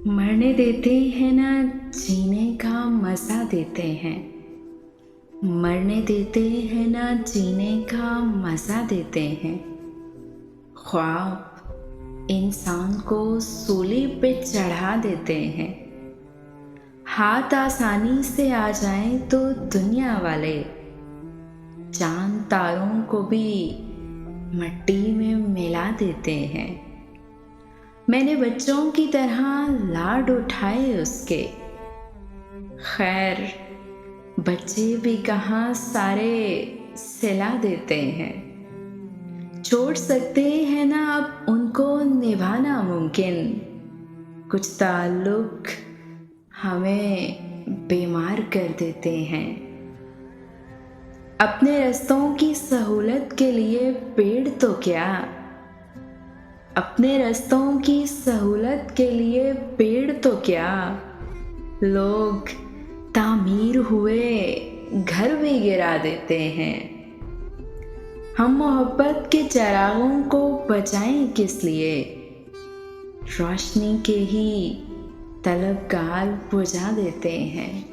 मरने देते हैं ना, जीने का मज़ा देते हैं। मरने देते हैं ना, जीने का मज़ा देते हैं। ख्वाब इंसान को सूली पे चढ़ा देते हैं। हाथ आसानी से आ जाएं तो दुनिया वाले चांद तारों को भी मिट्टी में मिला देते हैं। मैंने बच्चों की तरह लाड उठाए उसके। खैर, बच्चे भी कहाँ सारे सिला देते हैं। छोड़ सकते हैं ना अब उनको निभाना मुमकिन। कुछ ताल्लुक हमें बीमार कर देते हैं। अपने रास्तों की सहूलत के लिए पेड़ तो क्या, अपने रास्तों की सहूलत के लिए पेड़ तो क्या, लोग तामीर हुए घर भी गिरा देते हैं। हम मोहब्बत के चिरागों को बचाएं किस लिए, रोशनी के ही तलबगार बुझा देते हैं।